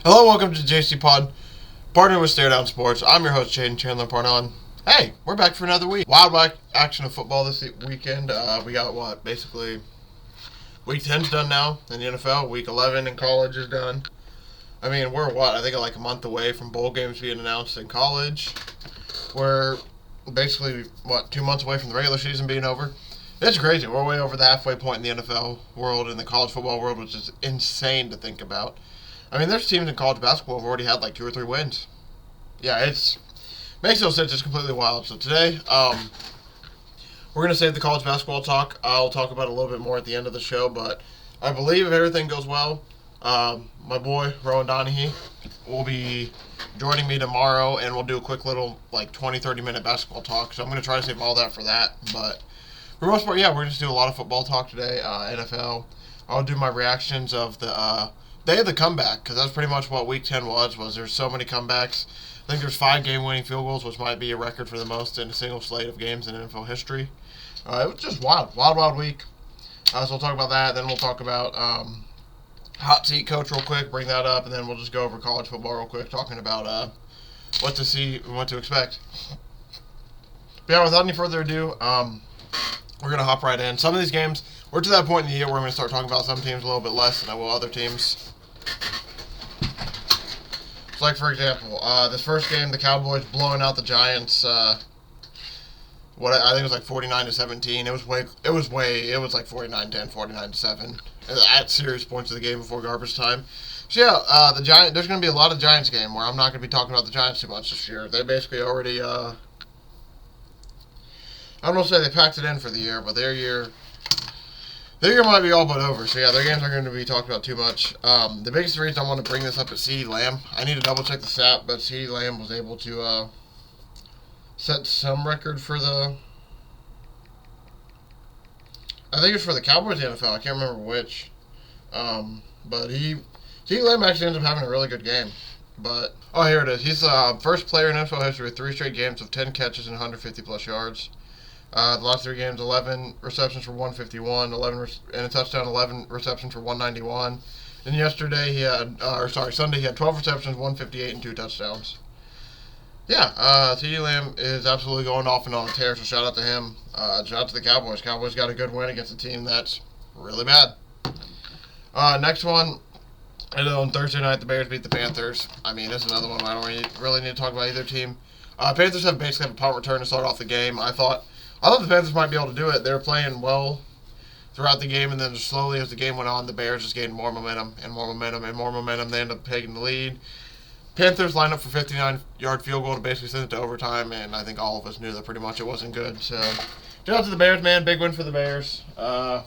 Hello, welcome to JCPod, partner with Stare Down Sports. I'm your host, Jaden Chandler Parnon. Hey, we're back for another week. Wild action of football this weekend. We got basically, week 10's done now in the NFL. Week 11 in college is done. I mean, we're I think like a month away from bowl games being announced in college. We're basically, 2 months away from the regular season being over. It's crazy. We're way over the halfway point in the NFL world and the college football world, which is insane to think about. I mean, there's teams in college basketball who've already had like 2 or 3 wins. Yeah, makes no sense. It's completely wild. So today, we're gonna save the college basketball talk. I'll talk about it a little bit more at the end of the show, but I believe if everything goes well, my boy Rowan Donahue will be joining me tomorrow, and we'll do a quick little 20-30 minute basketball talk. So I'm gonna try to save all that for that. But for the most part, yeah, we're gonna just do a lot of football talk today. NFL. I'll do my reactions of the day of the comeback, because that's pretty much what Week 10 was there's so many comebacks. I think there's 5 game-winning field goals, which might be a record for the most in a single slate of games in NFL history. It was just wild week. So we'll talk about that. Then we'll talk about hot seat coach real quick, bring that up, and then we'll just go over college football real quick, talking about what to see and what to expect. But yeah, without any further ado, we're going to hop right in. Some of these games, we're to that point in the year where I'm going to start talking about some teams a little bit less than I will other teams. So, like, for example, this first game, the Cowboys blowing out the Giants, I think it was like 49-17. It was like 49-10, 49-7 at serious points of the game before garbage time. So yeah, there's going to be a lot of Giants game where I'm not going to be talking about the Giants too much this year. They basically already, I don't want to say they packed it in for the year, but their year might be all but over. So yeah, their games aren't going to be talked about too much. The biggest reason I want to bring this up is CeeDee Lamb. I need to double check the stat, but CeeDee Lamb was able to set some record for I think it's for the Cowboys NFL. I can't remember which. But CeeDee Lamb actually ends up having a really good game. But here it is. He's the first player in NFL history with 3 straight games of 10 catches and 150 plus yards. The last 3 games, 11 receptions for 151, 11 and a touchdown, 11 receptions for 191. And yesterday Sunday he had 12 receptions, 158, and 2 touchdowns. Yeah, CeeDee Lamb is absolutely going off and on a tear, so shout out to him. Shout out to the Cowboys. Cowboys got a good win against a team that's really bad. Next one, on Thursday night, the Bears beat the Panthers. I mean, this is another one I don't really need to talk about either team. Panthers basically have a punt return to start off the game. I thought the Panthers might be able to do it. They were playing well throughout the game, and then slowly as the game went on, the Bears just gained more momentum and more momentum and more momentum. They ended up taking the lead. Panthers lined up for 59-yard field goal to basically send it to overtime, and I think all of us knew that pretty much it wasn't good. So, shout out to the Bears, man. Big win for the Bears. Yeah,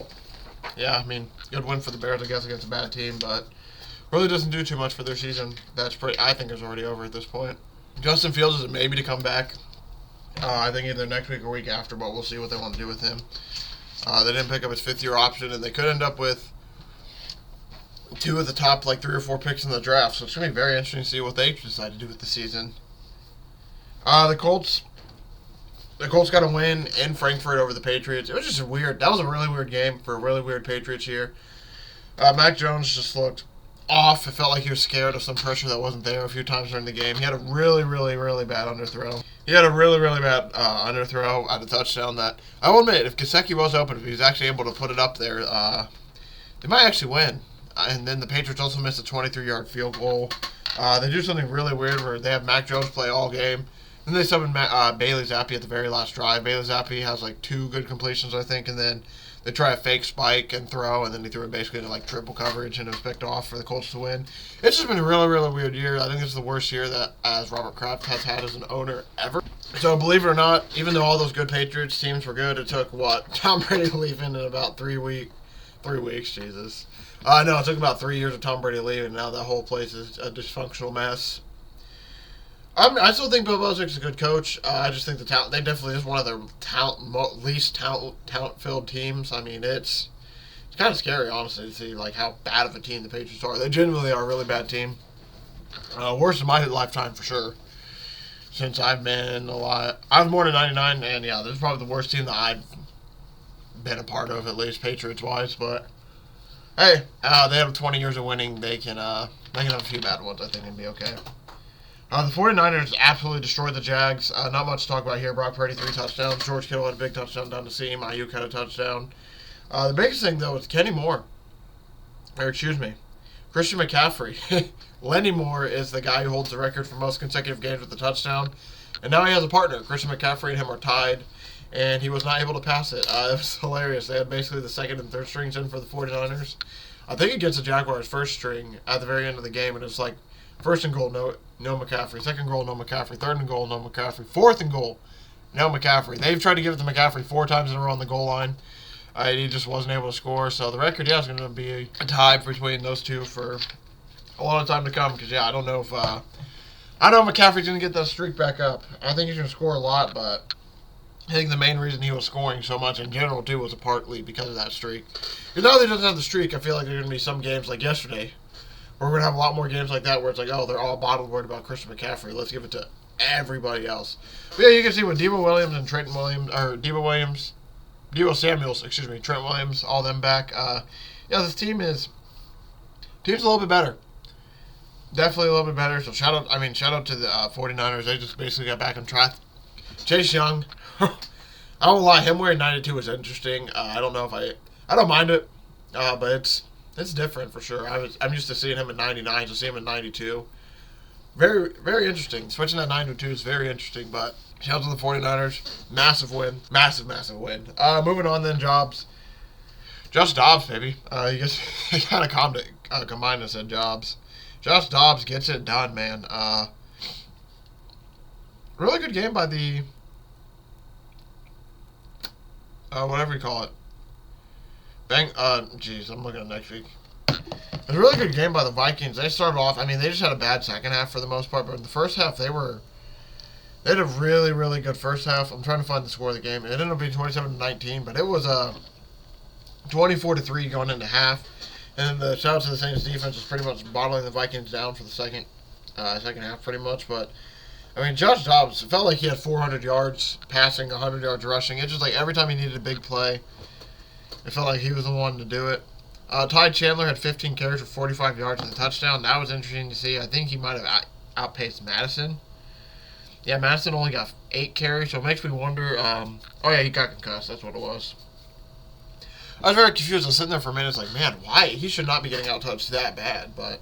I mean, good win for the Bears, I guess, against a bad team, but really doesn't do too much for their season. I think is already over at this point. Justin Fields is a maybe to come back. I think either next week or week after, but we'll see what they want to do with him. They didn't pick up his 5th-year option, and they could end up with 2 of the top 3 or 4 picks in the draft. So it's going to be very interesting to see what they decide to do with the season. The Colts got a win in Frankfurt over the Patriots. It was just that was a really weird game for a really weird Patriots year. Mac Jones just looked off. It felt like he was scared of some pressure that wasn't there a few times during the game. He had a really, really, really bad underthrow. Underthrow at a touchdown that, I will admit, if Gesicki was open, if he was actually able to put it up there, they might actually win. And then the Patriots also missed a 23-yard field goal. They do something really weird where they have Mac Jones play all game. Then they summon Bailey Zappi at the very last drive. Bailey Zappi has 2 good completions, I think, and then they try a fake spike and throw, and then he threw it basically into triple coverage, and it was picked off for the Colts to win. It's just been a really, really weird year. I think this is the worst year that as Robert Kraft has had as an owner ever. So believe it or not, even though all those good Patriots teams were good, it took Tom Brady leaving in about 3 weeks. 3 weeks, Jesus. No, it took about 3 years of Tom Brady leaving, and now that whole place is a dysfunctional mess. I still think Bill Belichick's a good coach. I just think they definitely is one of the least talent-filled teams. I mean, it's kind of scary, honestly, to see how bad of a team the Patriots are. They genuinely are a really bad team. Worst in my lifetime for sure. Since I've been alive, I was born in '99, and yeah, this is probably the worst team that I've been a part of, at least Patriots-wise. But Hey, they have 20 years of winning. They can have a few bad ones, I think, and be okay. The 49ers absolutely destroyed the Jags. Not much to talk about here. Brock Purdy, 3 touchdowns. George Kittle had a big touchdown down the seam. Ayuk had a touchdown. The biggest thing, though, is Christian McCaffrey. Lenny Moore is the guy who holds the record for most consecutive games with a touchdown. And now he has a partner. Christian McCaffrey and him are tied. And he was not able to pass it. It was hilarious. They had basically the second and third strings in for the 49ers. I think against the Jaguars, first string at the very end of the game. And it was like, first and goal, no McCaffrey. Second goal, no McCaffrey. Third and goal, no McCaffrey. Fourth and goal, no McCaffrey. They've tried to give it to McCaffrey 4 times in a row on the goal line. And he just wasn't able to score. So the record, is going to be a tie between those two for a lot of time to come. Because, I don't know if McCaffrey's going to get that streak back up. I think he's going to score a lot, but I think the main reason he was scoring so much in general, too, was partly because of that streak. Because now that he doesn't have the streak, I feel like there are going to be some games like yesterday where we're going to have a lot more games like that where it's like, oh, they're all bottled worried about Christian McCaffrey. Let's give it to everybody else. But yeah, you can see with Debo Samuels, Trent Williams, all them back. This team's a little bit better. Definitely a little bit better. So shout out to the 49ers. They just basically got back on track. Chase Young, I won't lie, him wearing 92 is interesting. I don't mind it, but it's different for sure. I'm used to seeing him at 99, to see him at 92. Very, very interesting. Switching at 92 is very interesting, but shout out to the 49ers. Massive win. Massive win. Moving on then, Jobs. Josh Dobbs, baby. He kind of combined and said Jobs. Josh Dobbs gets it done, man. Really good game by the whatever you call it. I'm looking at next week. It was a really good game by the Vikings. They started off, they just had a bad second half for the most part, but in the first half, they had a really, really good first half. I'm trying to find the score of the game. It ended up being 27-19, but it was 24-3 going into half. And then the shout out to the Saints defense was pretty much bottling the Vikings down for the second half pretty much, but Josh Dobbs, it felt like he had 400 yards passing, 100 yards rushing. It's just like every time he needed a big play, it felt like he was the one to do it. Ty Chandler had 15 carries for 45 yards and a touchdown. That was interesting to see. I think he might have outpaced Madison. Yeah, Madison only got 8 carries, so it makes me wonder. He got concussed. That's what it was. I was very confused. I was sitting there for a minute. It's like, man, why? He should not be getting out-touched that bad. But,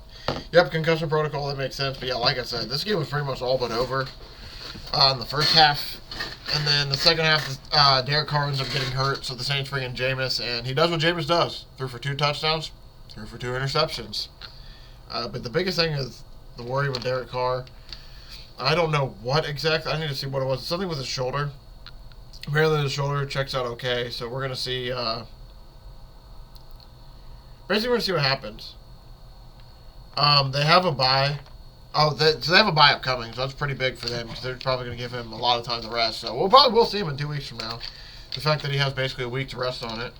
yep, concussion protocol, that makes sense. But, yeah, like I said, this game was pretty much all but over in the first half. And then the second half, Derek Carr ends up getting hurt, so the Saints bring in Jameis, and he does what Jameis does. Threw for 2 touchdowns, threw for 2 interceptions. But the biggest thing is the worry with Derek Carr. I don't know what exactly. I need to see what it was. Something with his shoulder. Apparently the shoulder checks out okay, so we're going to see... basically, we're going to see what happens. They have a bye. So they have a bye upcoming, so that's pretty big for them because they're probably going to give him a lot of time to rest. So we'll see him in 2 weeks from now. The fact that he has basically a week to rest on it.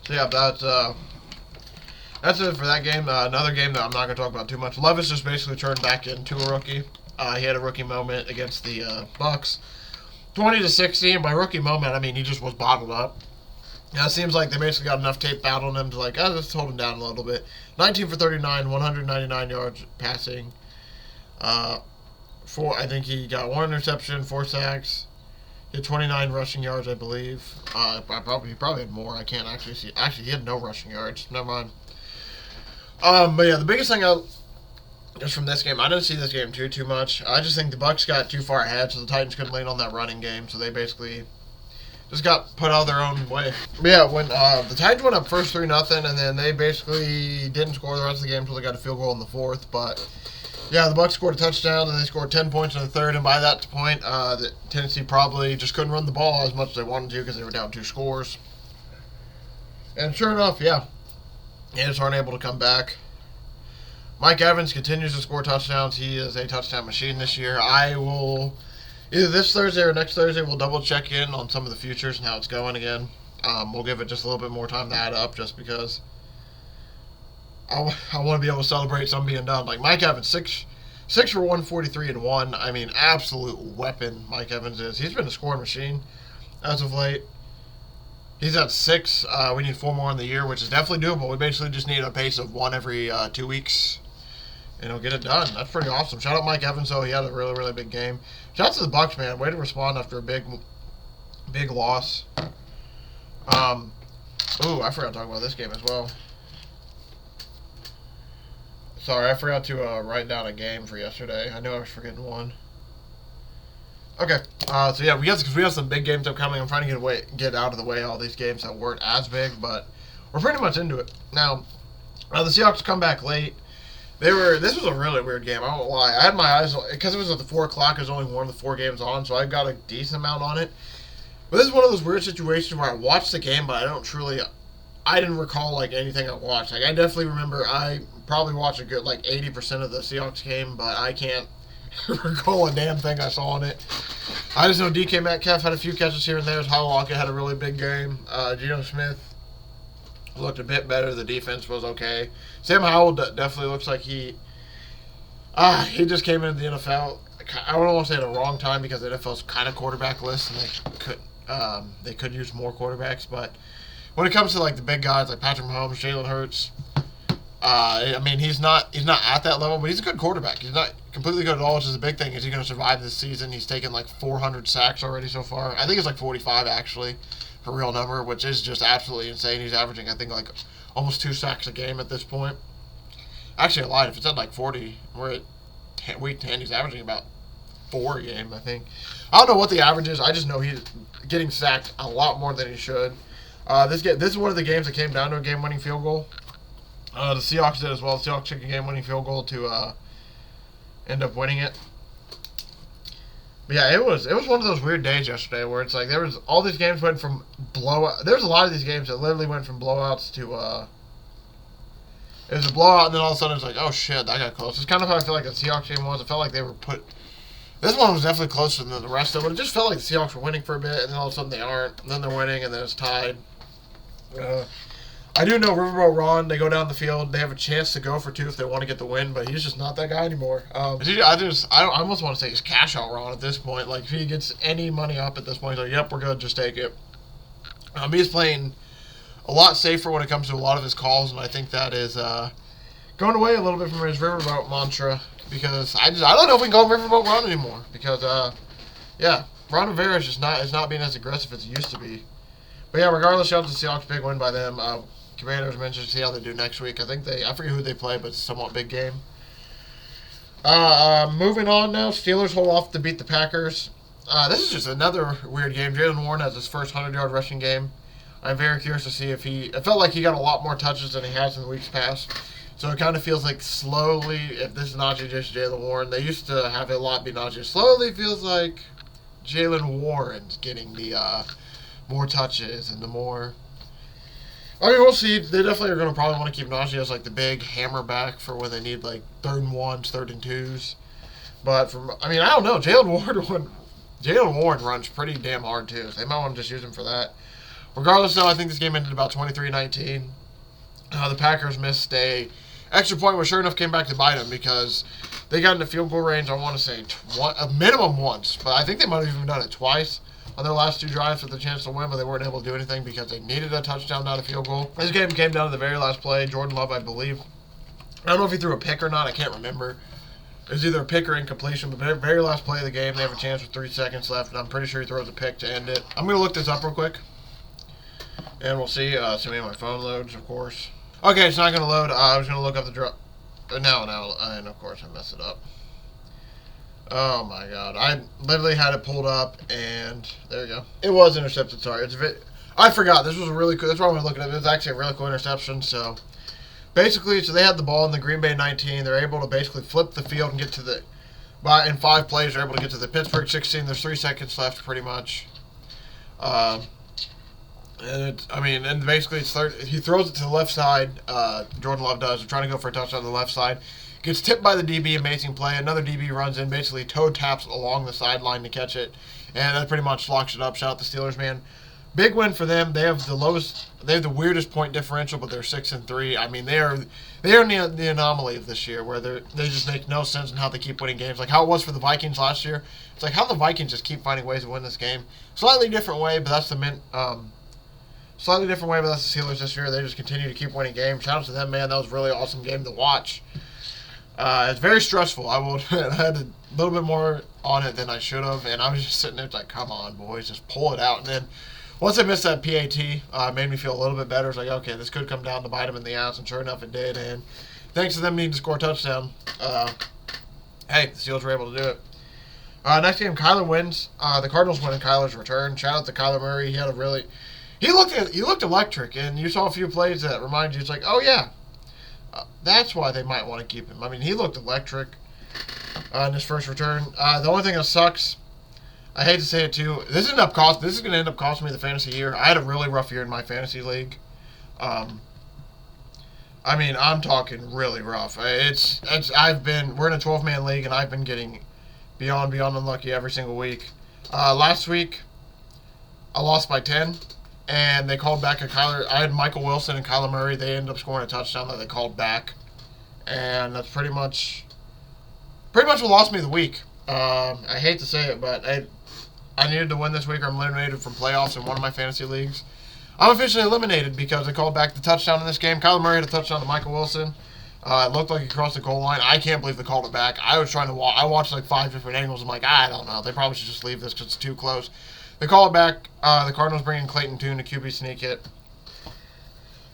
So yeah, that's it for that game. Another game that I'm not going to talk about too much. Levis just basically turned back into a rookie. He had a rookie moment against the Bucks, 20-16. And by rookie moment, he just was bottled up. Now, it seems like they basically got enough tape out on him to let's hold him down a little bit. 19 for 39, 199 yards passing. I think he got 1 interception, 4 sacks. He had 29 rushing yards, I believe. He probably had more. I can't actually see. Actually, he had no rushing yards. Never mind. But yeah, the biggest thing just from this game, I didn't see this game too much. I just think the Bucks got too far ahead, so the Titans couldn't lean on that running game, so they basically just got put out their own way. But yeah, when the Titans went up first 3-0, and then they basically didn't score the rest of the game until they got a field goal in the fourth. But yeah, the Bucks scored a touchdown, and they scored 10 points in the third. And by that point, Tennessee probably just couldn't run the ball as much as they wanted to because they were down 2 scores. And sure enough, yeah, they just aren't able to come back. Mike Evans continues to score touchdowns. He is a touchdown machine this year. I will, either this Thursday or next Thursday, we'll double check in on some of the futures and how it's going again. We'll give it just a little bit more time to add up just because I want to be able to celebrate some being done. Like Mike Evans, 6 for 143 and 1. Absolute weapon Mike Evans is. He's been a scoring machine as of late. He's at 6. We need 4 more in the year, which is definitely doable. We basically just need a pace of 1 every 2 weeks, and he'll get it done. That's pretty awesome. Shout out Mike Evans, though. He had a really, really big game. Shout out to the Bucks, man. Way to respond after a big loss. Ooh, I forgot to talk about this game as well. Sorry, I forgot to write down a game for yesterday. I knew I was forgetting one. Okay, so yeah, we have some big games upcoming. I'm trying to get out of the way all these games that weren't as big, but we're pretty much into it now. The Seahawks come back late. This was a really weird game. I won't lie. I had my eyes because it was at the 4 o'clock. It was only one of the 4 games on, so I got a decent amount on it. But this is one of those weird situations where I watched the game, but I didn't recall like anything I watched. Like I definitely remember I probably watched a good like 80% of the Seahawks game, but I can't recall a damn thing I saw in it. I just know DK Metcalf had a few catches here and there. Tyler Lockett had a really big game. Geno Smith looked a bit better. The defense was okay. Sam Howell definitely looks like he just came into the NFL. I don't want to say at the wrong time because the NFL's kind of quarterbackless and they could use more quarterbacks. But when it comes to like the big guys like Patrick Mahomes, Jalen Hurts, I mean he's not at that level, but he's a good quarterback. He's not completely good at all, which is a big thing. Is he going to survive this season? He's taken like 400 sacks already so far. I think it's like 45 actually, for real number, which is just absolutely insane. He's averaging I think like almost 2 sacks a game at this point. Actually, I lied. If it's at like 40, we're at week 10. He's averaging about 4 a game, I think. I don't know what the average is. I just know he's getting sacked a lot more than he should. This is one of the games that came down to a game-winning field goal. The Seahawks did as well. The Seahawks took a game-winning field goal to end up winning it. But yeah, it was one of those weird days yesterday where it's like all these games went from blowout. There's a lot of these games that literally went from blowouts to it was a blowout, and then all of a sudden it's like, oh shit, that got close. It's kind of how I feel like the Seahawks game was. It felt like they were this one was definitely closer than the rest of it. It just felt like the Seahawks were winning for a bit, and then all of a sudden they aren't. And then they're winning, and then it's tied. I do know Riverboat Ron, they go down the field. They have a chance to go for 2 if they want to get the win, but he's just not that guy anymore. I almost want to say he's cash out Ron at this point. Like, if he gets any money up at this point, he's like, yep, we're good, just take it. He's playing a lot safer when it comes to a lot of his calls, and I think that is going away a little bit from his Riverboat mantra, because I don't know if we can call him Riverboat Ron anymore, because yeah, Ron Rivera is not being as aggressive as he used to be. But yeah, regardless, shout out to the Seahawks, big win by them. Commanders mentioned, see how they do next week. I forget who they play, but it's a somewhat big game. Moving on now, Steelers hold off to beat the Packers. This is just another weird game. Jaylen Warren has his first 100-yard rushing game. I'm very curious to see it felt like he got a lot more touches than he has in the weeks past. So it kind of feels like slowly, if this is Najee just Jaylen Warren, they used to have a lot be Najee. Slowly feels like Jaylen Warren's getting the more touches and the more. I mean, we'll see. They definitely are going to probably want to keep Najee as like the big hammer back for when they need like 3rd and 1s, 3rd and 2s. But I don't know. Jaylen Warren runs pretty damn hard too. So they might want to just use him for that. Regardless, though, I think this game ended about 23-19. The Packers missed a extra point, which sure enough came back to bite them because they got into field goal range. I want to say a minimum once, but I think they might have even done it twice on their last 2 drives with the chance to win, but they weren't able to do anything because they needed a touchdown, not a field goal. This game came down to the very last play. Jordan Love, I believe. I don't know if he threw a pick or not. I can't remember. It was either a pick or incompletion, but the very last play of the game, they have a chance with 3 seconds left, and I'm pretty sure he throws a pick to end it. I'm going to look this up real quick, and we'll see. Assuming my phone loads, of course. Okay, it's not going to load. I was going to look up the drop. No, and of course I messed it up. Oh my god. I literally had it pulled up, and there you go. It was intercepted, sorry. I forgot. This was a really cool. That's why I'm looking at it. It was actually a really cool interception, so. Basically, they had the ball in the Green Bay 19. They're able to basically flip the field and get to in 5 plays, they're able to get to the Pittsburgh 16. There's 3 seconds left, pretty much. And basically, he throws it to the left side. Jordan Love does. They're trying to go for a touchdown on the left side. Gets tipped by the DB, amazing play. Another DB runs in, basically toe taps along the sideline to catch it. And that pretty much locks it up. Shout out the Steelers, man. Big win for them. They have the weirdest point differential, but they're 6-3. I mean, they are the anomaly of this year, where they just make no sense in how they keep winning games. Like how it was for the Vikings last year. It's like how the Vikings just keep finding ways to win this game. Slightly different way, but that's the Slightly different way, but that's the Steelers this year. They just continue to keep winning games. Shout out to them, man. That was a really awesome game to watch. It's very stressful. I will admit, I had a little bit more on it than I should have, and I was just sitting there like, come on, boys, just pull it out. And then once I missed that PAT, it made me feel a little bit better. It's like, okay, this could come down to bite them in the ass, and sure enough, it did. And thanks to them needing to score a touchdown, hey, the Steelers were able to do it. Next game, Kyler wins. The Cardinals win in Kyler's return. Shout out to Kyler Murray. He looked electric, and you saw a few plays that remind you. It's like, oh yeah, that's why they might want to keep him. I mean, he looked electric in his first return. The only thing that sucks, I hate to say it too, this is going to end up costing me the fantasy year. I had a really rough year in my fantasy league. I mean, I'm talking really rough. We're in a 12-man league, and I've been getting beyond unlucky every single week. Last week, I lost by 10, and they called back I had Michael Wilson and Kyler Murray. They ended up scoring a touchdown that they called back, and that's pretty much what lost me the week. I hate to say it, but I needed to win this week, or I'm eliminated from playoffs in one of my fantasy leagues. I'm officially eliminated because they called back the touchdown in this game. Kyler Murray had a touchdown to Michael Wilson. It looked like he crossed the goal line. I can't believe they called it back. I watched like 5 different angles. I'm like, I don't know. They probably should just leave this because it's too close. They call it back. The Cardinals bring in Clayton Tune to QB sneak it.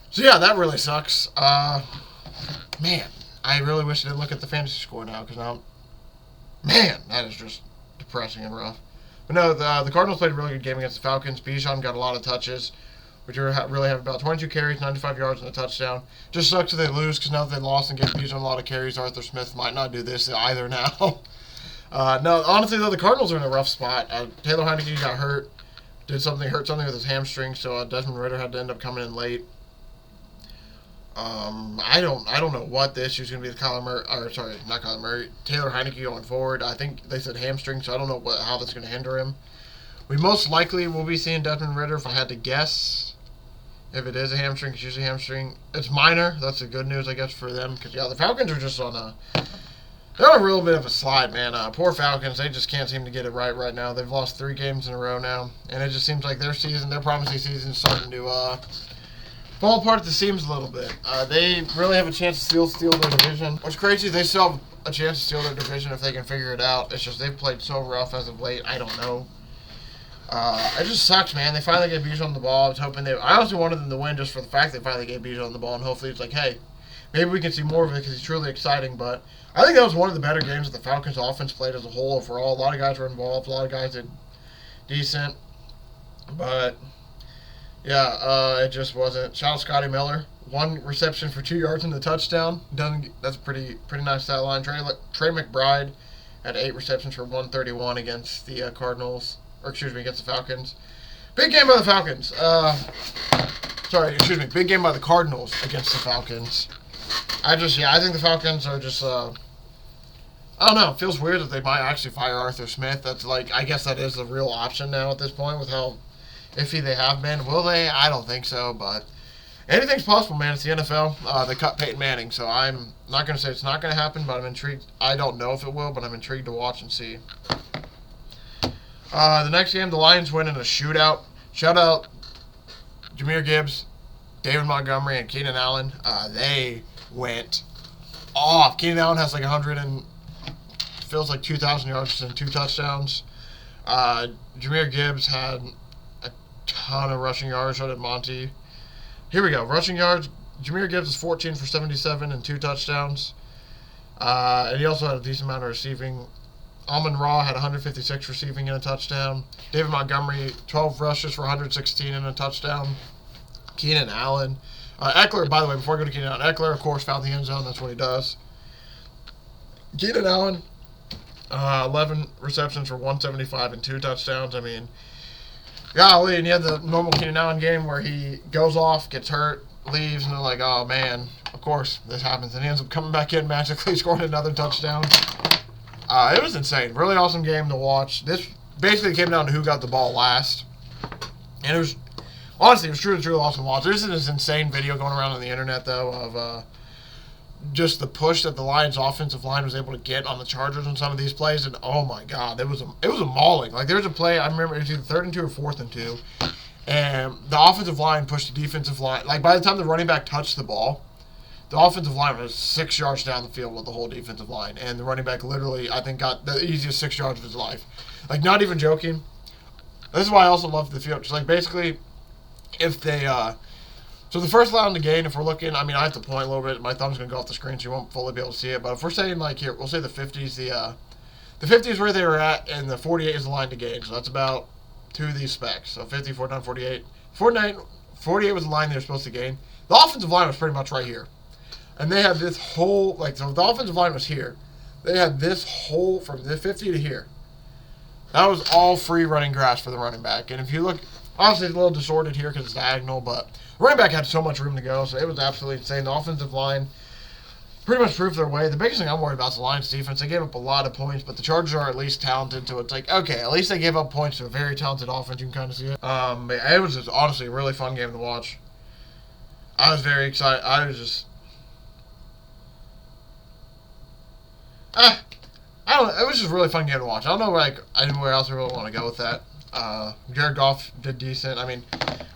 So yeah, that really sucks. Man, I really wish I didn't look at the fantasy score now because now, man, that is just depressing and rough. But no, the Cardinals played a really good game against the Falcons. Bijan got a lot of touches, which really have about 22 carries, 95 yards, and a touchdown. Just sucks if they lose because now that they lost and get Bijan a lot of carries, Arthur Smith might not do this either now. No, honestly, though, the Cardinals are in a rough spot. Taylor Heineke got hurt, hurt something with his hamstring, so Desmond Ridder had to end up coming in late. I don't know what the issue is going to be with Taylor Heineke going forward. I think they said hamstring, so I don't know how that's going to hinder him. We most likely will be seeing Desmond Ridder, if I had to guess. If it is a hamstring, it's usually a hamstring. It's minor. That's the good news, I guess, for them. Because, yeah, the Falcons are just they're on a real bit of a slide, man. Poor Falcons. They just can't seem to get it right now. They've lost 3 games in a row now. And it just seems like their promising season is starting to fall apart at the seams a little bit. They really have a chance to steal their division. What's crazy is they still have a chance to steal their division if they can figure it out. It's just they've played so rough as of late. I don't know. It just sucks, man. They finally gave Bijan the ball. I honestly wanted them to win just for the fact they finally gave Bijan the ball, and hopefully it's like, hey, maybe we can see more of it because he's truly exciting. But I think that was one of the better games that the Falcons offense played as a whole overall. A lot of guys were involved. A lot of guys did decent. But, yeah, it just wasn't. Shout out Scotty Miller. 1 reception for 2 yards and a touchdown. That's a pretty nice stat line. Trey McBride had 8 receptions for 131 against the against the Falcons. Big game by the Falcons. Big game by the Cardinals against the Falcons. I think the Falcons are just, I don't know. It feels weird that they might actually fire Arthur Smith. That's I guess that is the real option now at this point with how iffy they have been. Will they? I don't think so, but anything's possible, man. It's the NFL. They cut Peyton Manning, so I'm not going to say it's not going to happen, but I'm intrigued. I don't know if it will, but I'm intrigued to watch and see. The next game, the Lions win in a shootout. Shout out Jahmyr Gibbs, David Montgomery, and Keenan Allen. They went off. Keenan Allen has feels like 2,000 yards and 2 touchdowns. Jahmyr Gibbs had a ton of rushing yards. So did Monty. Here we go. Rushing yards. Jahmyr Gibbs is 14 for 77 and 2 touchdowns. And he also had a decent amount of receiving. Amon-Ra had 156 receiving and a touchdown. David Montgomery, 12 rushes for 116 and a touchdown. Keenan Allen. Eckler, by the way, before I go to Keenan Allen, Eckler, of course, found the end zone. That's what he does. Keenan Allen, 11 receptions for 175 and 2 touchdowns. I mean, golly, and he had the normal Keenan Allen game where he goes off, gets hurt, leaves, and they're like, oh, man, of course this happens. And he ends up coming back in, magically scoring another touchdown. It was insane. Really awesome game to watch. This basically came down to who got the ball last. And it was, honestly, it was truly awesome to watch. There's this insane video going around on the internet, though, of just the push that the Lions' offensive line was able to get on the Chargers on some of these plays. And, oh, my God, it was a mauling. Like, there was a play, I remember, it was either 3rd and 2 or 4th and 2. And the offensive line pushed the defensive line. Like, by the time the running back touched the ball, the offensive line was 6 yards down the field with the whole defensive line. And the running back literally, I think, got the easiest 6 yards of his life. Like, not even joking. This is why I also love the field. Just, like, basically, if they, so the first line on the game, if we're looking, I mean, I have to point a little bit. My thumb's going to go off the screen, so you won't fully be able to see it. But if we're saying, like, here, we'll say the 50s, the 50 is where they were at, and the 48 is the line to gain. So that's about two of these specs. So 50, 49, 48. 48 was the line they were supposed to gain. The offensive line was pretty much right here. And they had this whole, like, so the offensive line was here. They had this whole, from the 50 to here. That was all free running grass for the running back. And if you look, obviously it's a little distorted here because it's diagonal, but the running back had so much room to go, so it was absolutely insane. The offensive line pretty much proved their way. The biggest thing I'm worried about is the Lions' defense. They gave up a lot of points, but the Chargers are at least talented, so it's like, okay, at least they gave up points to a very talented offense. You can kind of see it. But it was just honestly a really fun game to watch. I was very excited. I was just... I don't know. It was just a really fun game to watch. I don't know anywhere else I really want to go with that. Jared Goff did decent. I mean,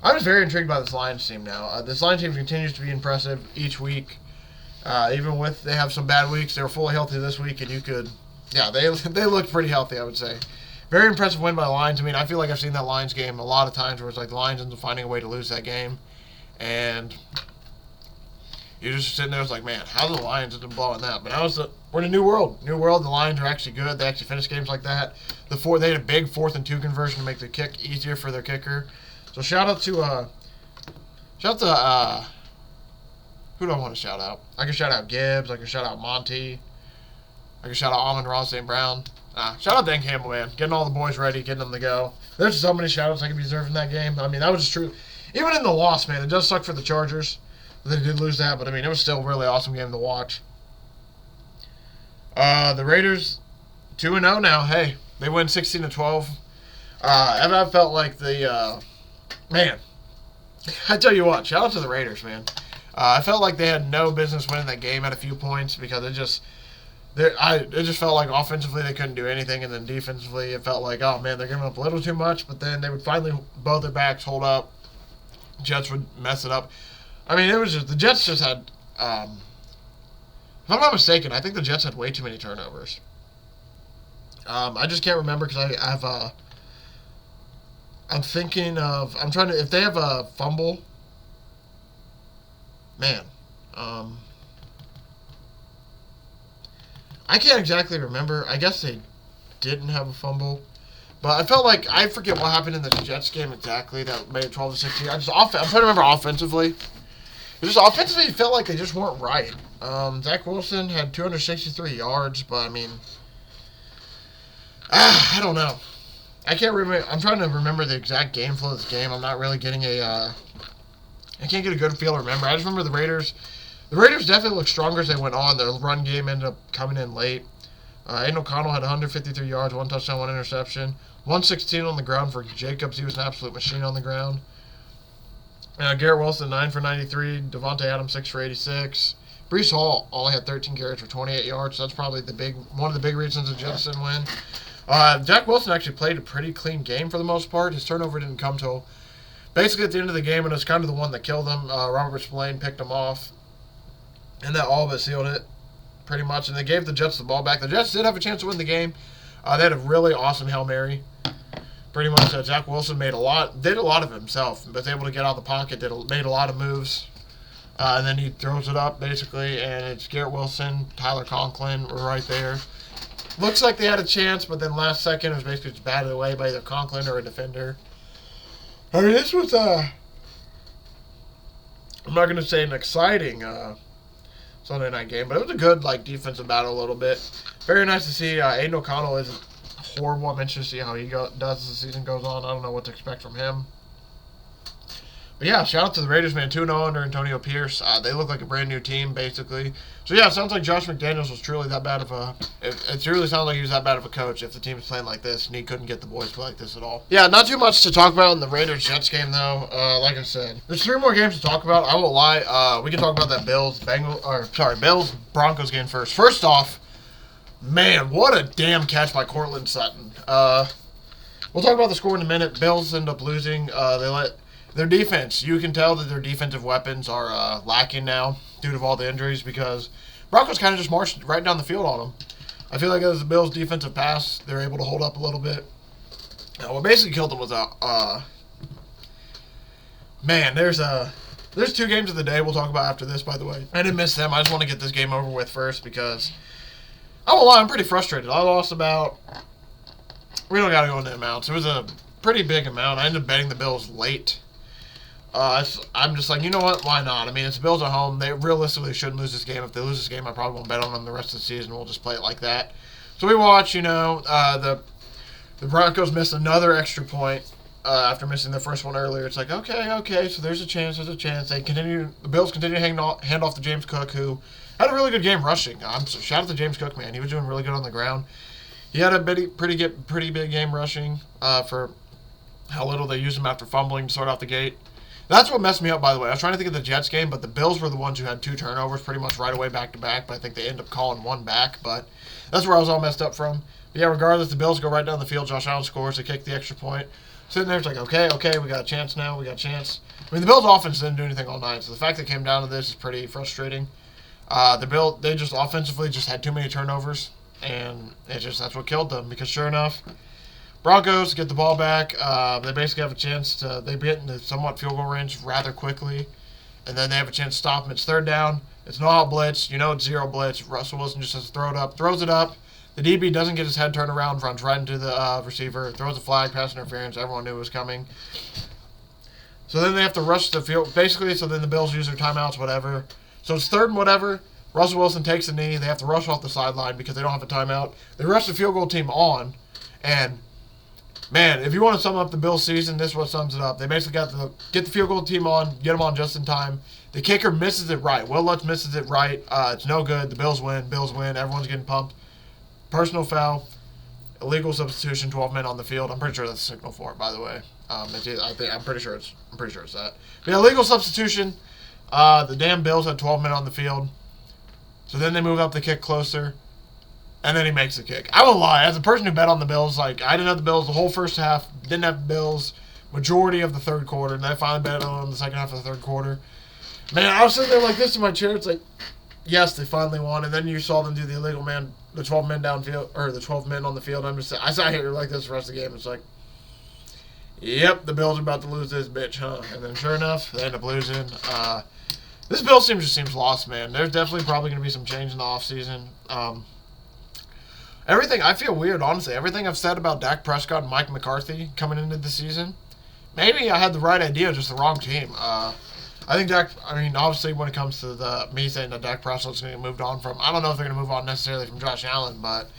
I'm just very intrigued by this Lions team now. This Lions team continues to be impressive each week. Even with they have some bad weeks, they were fully healthy this week, and you could, yeah, they looked pretty healthy, I would say. Very impressive win by the Lions. I mean, I feel like I've seen that Lions game a lot of times where it's like the Lions end up finding a way to lose that game, and you're just sitting there, it's like, man, how did the Lions end up blowing that? But we're in a new world. New world. The Lions are actually good. They actually finish games like that. They had a big 4th and 2 conversion to make the kick easier for their kicker. So shout out to who do I want to shout out? I can shout out Gibbs. I can shout out Monty. I can shout out Amon-Ra St. Brown. Shout out Dan Campbell, man. Getting all the boys ready, getting them to go. There's so many shout-outs I could be deserving that game. I mean, that was just true. Even in the loss, man, it does suck for the Chargers. They did lose that, but I mean, it was still a really awesome game to watch. The Raiders, 2-0 now. Hey, they win 16-12. I felt like man, I tell you what, shout out to the Raiders, man. I felt like they had no business winning that game at a few points because it just felt like offensively they couldn't do anything, and then defensively it felt like, oh man, they're giving up a little too much, but then they would finally, both their backs hold up. Jets would mess it up. I mean, it was just, the Jets just had, if I'm not mistaken, I think the Jets had way too many turnovers. I just can't remember because I'm thinking of, if they have a fumble, man, I can't exactly remember. I guess they didn't have a fumble. But I felt like, I forget what happened in the Jets game exactly that made it 12-16. I'm trying to remember offensively. Offensively, it felt like they just weren't right. Zach Wilson had 263 yards, but I mean, I don't know. I can't remember. I'm trying to remember the exact game flow of this game. I'm not really getting I can't get a good feel to remember. I just remember the Raiders. The Raiders definitely looked stronger as they went on. Their run game ended up coming in late. Aiden O'Connell had 153 yards, 1 touchdown, 1 interception. 116 on the ground for Jacobs. He was an absolute machine on the ground. Garrett Wilson, 9 for 93. Devontae Adams, 6 for 86. Breece Hall only had 13 carries for 28 yards. So that's probably one of the big reasons the Jets didn't win. Jack Wilson actually played a pretty clean game for the most part. His turnover didn't come till basically at the end of the game, and it was kind of the one that killed him. Robert Spillane picked him off, and that all but sealed it pretty much. And they gave the Jets the ball back. The Jets did have a chance to win the game. They had a really awesome Hail Mary. Pretty much, Jack Wilson did a lot of himself, but was able to get out of the pocket, made a lot of moves, and then he throws it up, basically, and it's Garrett Wilson, Tyler Conklin were right there. Looks like they had a chance, but then last second, it was basically just batted away by either Conklin or a defender. I mean, this was, I'm not going to say an exciting Sunday night game, but it was a good, defensive battle a little bit. Very nice to see. Aiden O'Connell isn't horrible. I'm interested to see how he does as the season goes on. I don't know what to expect from him. But yeah, shout out to the Raiders, man. 2-0 under Antonio Pierce. They look like a brand new team, basically. So yeah, it sounds like Josh McDaniels was truly that bad of a... It truly sounds like he was that bad of a coach if the team is playing like this, and he couldn't get the boys to play like this at all. Yeah, not too much to talk about in the Raiders-Jets game, though. Like I said, there's 3 more games to talk about. I won't lie. We can talk about that Bills-Broncos game first. First off, man, what a damn catch by Courtland Sutton. We'll talk about the score in a minute. Bills end up losing. They let their defense. You can tell that their defensive weapons are lacking now due to all the injuries because Broncos kind of just marched right down the field on them. I feel like as the Bills' defensive pass, they're able to hold up a little bit. What basically killed them was man. There's 2 games of the day we'll talk about after this. By the way, I didn't miss them. I just want to get this game over with first because I won't lie, I'm pretty frustrated. I lost about. We don't got to go into amounts. It was a pretty big amount. I ended up betting the Bills late. I'm just like, you know what? Why not? I mean, it's the Bills at home. They realistically shouldn't lose this game. If they lose this game, I probably won't bet on them the rest of the season. We'll just play it like that. So we watch, the Broncos missed another extra point after missing their first one earlier. It's like, okay, so there's a chance. The Bills continue to hand off to James Cook, who had a really good game rushing. Shout out to James Cook, man. He was doing really good on the ground. He had a pretty big game rushing for how little they used him after fumbling to start off the gate. That's what messed me up, by the way. I was trying to think of the Jets game, but the Bills were the ones who had 2 turnovers pretty much right away back-to-back, but I think they ended up calling 1 back, but that's where I was all messed up from. But yeah, regardless, the Bills go right down the field. Josh Allen scores. They kick the extra point. Sitting there, it's like, okay, we got a chance now. I mean, the Bills' offense didn't do anything all night, so the fact they came down to this is pretty frustrating. They just offensively just had too many turnovers, and that's what killed them, because sure enough, Broncos get the ball back. They basically have a chance to. They get into somewhat field goal range rather quickly, and then they have a chance to stop them. It's 3rd down. It's no out blitz. It's 0 blitz. Russell Wilson just has to throws it up. The DB doesn't get his head turned around, runs right into the receiver, throws a flag, pass interference. Everyone knew it was coming. So then they have to rush the field. Basically, so then the Bills use their timeouts, whatever. So it's 3rd and whatever. Russell Wilson takes a knee. They have to rush off the sideline because they don't have a timeout. They rush the field goal team on, and man, if you want to sum up the Bills' season, this is what sums it up. They basically got to get the field goal team on, get them on just in time. The kicker misses it right. Will Lutz misses it right. It's no good. The Bills win. Everyone's getting pumped. Personal foul, illegal substitution, 12 men on the field. I'm pretty sure that's a signal for it, by the way. I'm pretty sure it's that. But yeah, illegal substitution. The damn Bills had 12 men on the field. So then they move up the kick closer. And then he makes the kick. I won't lie. As a person who bet on the Bills, I didn't have the Bills the whole first half. Didn't have the Bills majority of the 3rd quarter. And then I finally bet on them the second half of the 3rd quarter. Man, I was sitting there like this in my chair. It's like, yes, they finally won. And then you saw them do the illegal man, the 12 men downfield, or the 12 men on the field. I sat here like this the rest of the game. It's like, yep, the Bills are about to lose this bitch, huh? And then sure enough, they end up losing. This Bills team just seems lost, man. There's definitely probably going to be some change in the offseason. I feel weird, honestly. Everything I've said about Dak Prescott and Mike McCarthy coming into the season, maybe I had the right idea, just the wrong team. I think obviously when it comes to me saying that Dak Prescott's going to get moved on from, I don't know if they're going to move on necessarily from Josh Allen, but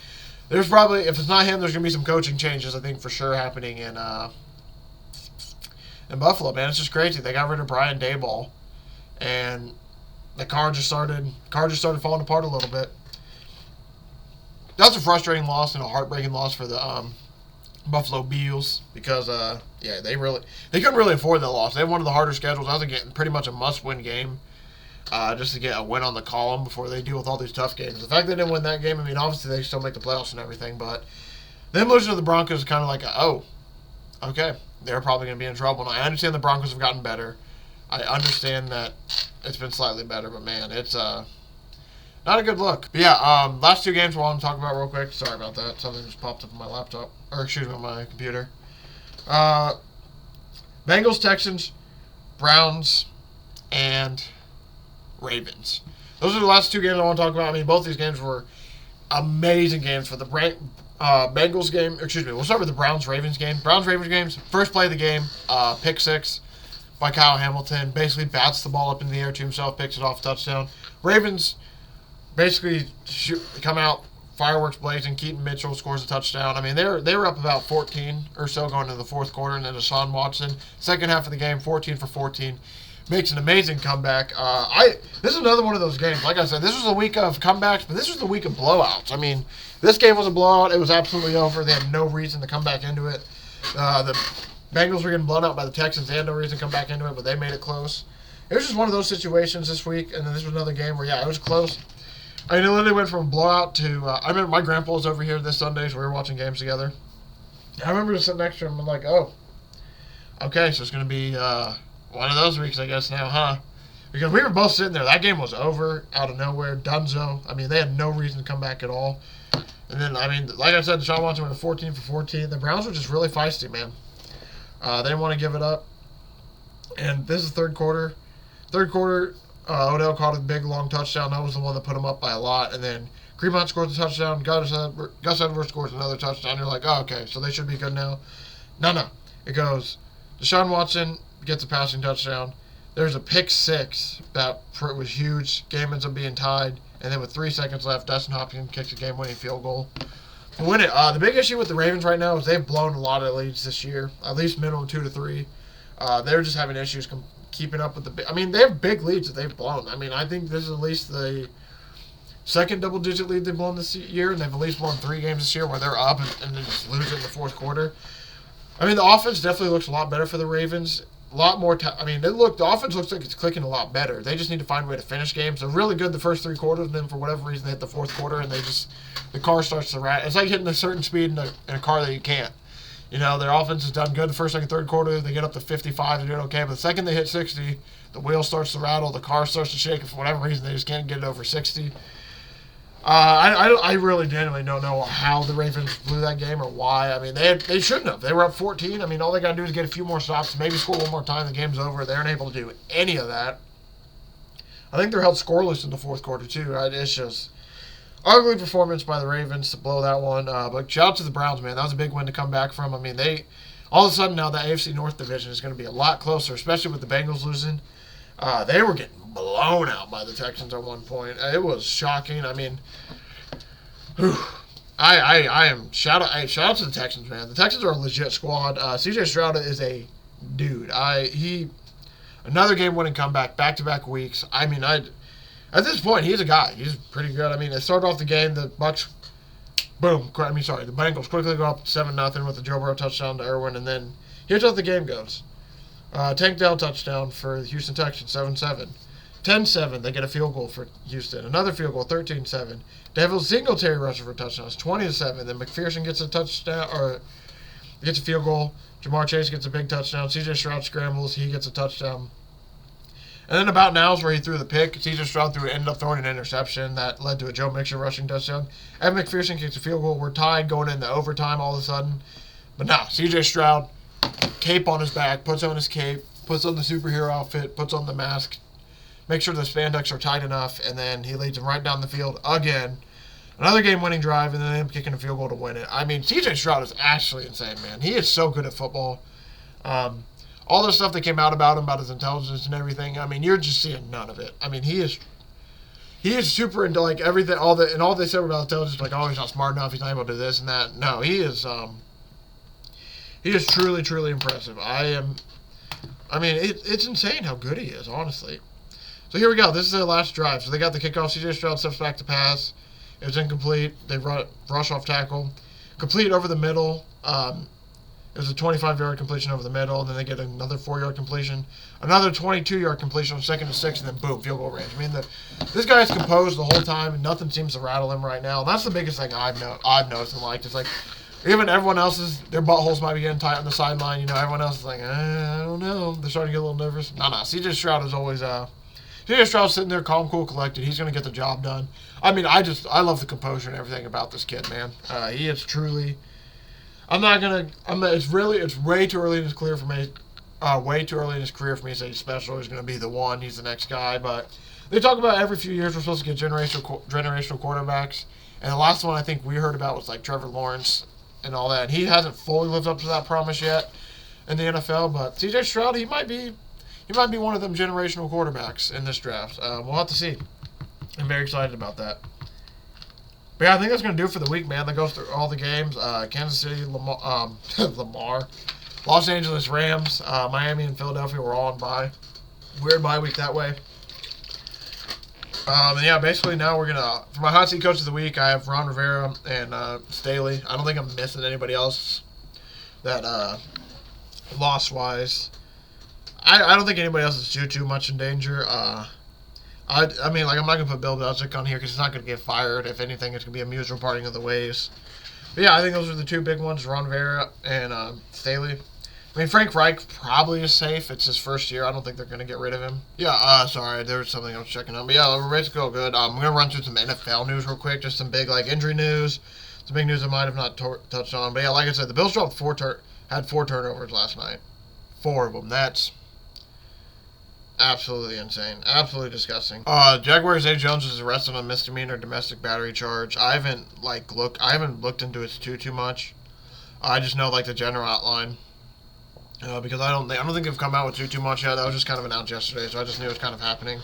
there's probably, if it's not him, there's going to be some coaching changes, I think, for sure happening in Buffalo, man. It's just crazy. They got rid of Brian Daboll, and the car just started falling apart a little bit. That's a frustrating loss and a heartbreaking loss for the Buffalo Bills because they couldn't really afford that loss. They had one of the harder schedules. I was getting pretty much a must-win game just to get a win on the column before they deal with all these tough games. The fact they didn't win that game, obviously they still make the playoffs and everything, but them losing to the Broncos is kind of like, okay, they're probably going to be in trouble. And I understand the Broncos have gotten better. I understand that it's been slightly better, but man, it's not a good look. But yeah, last 2 games I want to talk about real quick. Sorry about that. Something just popped up on my laptop. On my computer. Bengals, Texans, Browns, and Ravens. Those are the last 2 games I want to talk about. Both these games were amazing games. For the Bengals game, we'll start with the Browns-Ravens game. Browns-Ravens games, first play of the game, pick 6 by Kyle Hamilton. Basically bats the ball up in the air to himself, picks it off, touchdown. Ravens basically come out, fireworks blazing. Keaton Mitchell scores a touchdown. They were up about 14 or so going into the 4th quarter, and then Deshaun Watson, second half of the game, 14 for 14, makes an amazing comeback. This is another one of those games. Like I said, this was a week of comebacks, but this was the week of blowouts. This game was a blowout. It was absolutely over. They had no reason to come back into it. The Bengals were getting blown out by the Texans. They had no reason to come back into it, but they made it close. It was just one of those situations this week, and then this was another game where, it was close. It literally went from a blowout to... I remember my grandpa was over here this Sunday, so we were watching games together. I remember just sitting next to him and like, oh, okay, so it's going to be one of those weeks, I guess, now, huh? Because we were both sitting there. That game was over out of nowhere. Dunzo. I mean, they had no reason to come back at all. And then, I mean, like I said, Deshaun Watson went 14 for 14. The Browns were just really feisty, man. They didn't want to give it up. And this is third quarter. Odell caught a big, long touchdown. That was the one that put him up by a lot. And then Cremont scores a touchdown. Gus Edwards scores another touchdown. You're like, oh, okay, so they should be good now. No. It goes, Deshaun Watson gets a passing touchdown. There's a pick six that was huge. Game ends up being tied. And then with 3 seconds left, Dustin Hopkins kicks a game-winning field goal to win it. The big issue with the Ravens right now is they've blown a lot of leads this year, at least minimum 2 to 3. They're just having issues keeping up with the. I mean, they have big leads that they've blown. I mean, I think this is at least the second double-digit lead they've blown this year, and they've at least won 3 games this year where they're up and then just lose it in the fourth quarter. I mean, the offense definitely looks a lot better for the Ravens. A lot more. The offense looks like it's clicking a lot better. They just need to find a way to finish games. They're really good the first 3 quarters, and then for whatever reason they hit the fourth quarter and the car starts to rat. It's like hitting a certain speed in a car that you can't. You know, their offense has done good the first, second, third quarter. They get up to 55, they're doing okay. But the second they hit 60, the wheel starts to rattle, the car starts to shake, and for whatever reason they just can't get it over 60. I really genuinely don't know how the Ravens blew that game or why. I mean, they shouldn't have. They were up 14. I mean, all they got to do is get a few more stops, maybe score one more time, the game's over. They aren't able to do any of that. I think they're held scoreless in the fourth quarter, too. Right? It's just ugly performance by the Ravens to blow that one. But shout out to the Browns, man. That was a big win to come back from. I mean, all of a sudden now the AFC North division is going to be a lot closer, especially with the Bengals losing. They were getting blown out by the Texans at one point. It was shocking. I mean, I am shout out to the Texans, man. The Texans are a legit squad. CJ Stroud is a dude. Another game-winning comeback, back-to-back weeks. I mean, at this point, he's a guy. He's pretty good. I mean, it started off the game, the Bengals quickly go up 7-0 with a Joe Burrow touchdown to Irwin, and then here's how the game goes. Tank Dell touchdown for the Houston Texans, 7-7. 10-7, they get a field goal for Houston. Another field goal, 13-7. Devils Singletary rusher for touchdowns, 20-7. Then McPherson gets a touchdown, or gets a field goal. Jamar Chase gets a big touchdown. C.J. Stroud scrambles, he gets a touchdown. And then about now is where he threw the pick. C.J. Stroud ended up throwing an interception that led to a Joe Mixon rushing touchdown. Evan McPherson kicks a field goal. We're tied going into overtime all of a sudden. But now, C.J. Stroud, cape on his back, puts on his cape, puts on the superhero outfit, puts on the mask, makes sure the spandex are tight enough, and then he leads them right down the field again. Another game-winning drive, and then him kicking a field goal to win it. I mean, C.J. Stroud is actually insane, man. He is so good at football. All the stuff that came out about him, about his intelligence and everything, I mean, you're just seeing none of it. I mean, he is super into, like, everything, all they said about intelligence, like, oh, he's not smart enough, he's not able to do this and that. No, he is truly, truly impressive. It's insane how good he is, honestly. So here we go. This is their last drive. So they got the kickoff. C.J. Stroud steps back to pass. It was incomplete. They rush off tackle. Complete over the middle. It was a 25-yard completion over the middle, and then they get another 4-yard completion, another 22-yard completion on 2nd and 6, and then boom, field goal range. I mean, this guy is composed the whole time, and nothing seems to rattle him right now. And that's the biggest thing I've noticed and liked. It's like, even everyone else's, their buttholes might be getting tight on the sideline. You know, everyone else is like, I don't know. They're starting to get a little nervous. No. C.J. Stroud is always, C.J. Stroud's sitting there calm, cool, collected. He's going to get the job done. I mean, I love the composure and everything about this kid, man. He is truly... It's way too early in his career for me. Way too early in his career for me to say he's special. He's going to be the one. He's the next guy. But they talk about every few years we're supposed to get generational quarterbacks. And the last one I think we heard about was like Trevor Lawrence and all that. And he hasn't fully lived up to that promise yet in the NFL. But C.J. Stroud, he might be one of them generational quarterbacks in this draft. We'll have to see. I'm very excited about that. But yeah, I think that's going to do it for the week, man. That goes through all the games. Kansas City, Lamar, Los Angeles Rams, Miami, and Philadelphia were all on bye. Weird bye week that way. And yeah, basically now we're going to, for my hot seat coach of the week, I have Ron Rivera and Staley. I don't think I'm missing anybody else that loss-wise. I don't think anybody else is too much in danger. I mean, like, I'm not going to put Bill Belichick on here because he's not going to get fired. If anything, it's going to be a mutual parting of the ways. But yeah, I think those are the two big ones, Ron Vera and Staley. I mean, Frank Reich probably is safe. It's his first year. I don't think they're going to get rid of him. Yeah, sorry, there was something I was checking on. But yeah, we're ready to go good. I'm going to run through some NFL news real quick. Just some big, injury news. Some big news I might have not touched on. But yeah, like I said, the Bills had 4 turnovers last night. 4 of them. That's absolutely insane. Absolutely disgusting. Jaguars Zay Jones was arrested on a misdemeanor domestic battery charge. I haven't looked into it too much. I just know the general outline. Because I don't think they've come out with too much yet. That was just kind of announced yesterday, so I just knew it was kind of happening.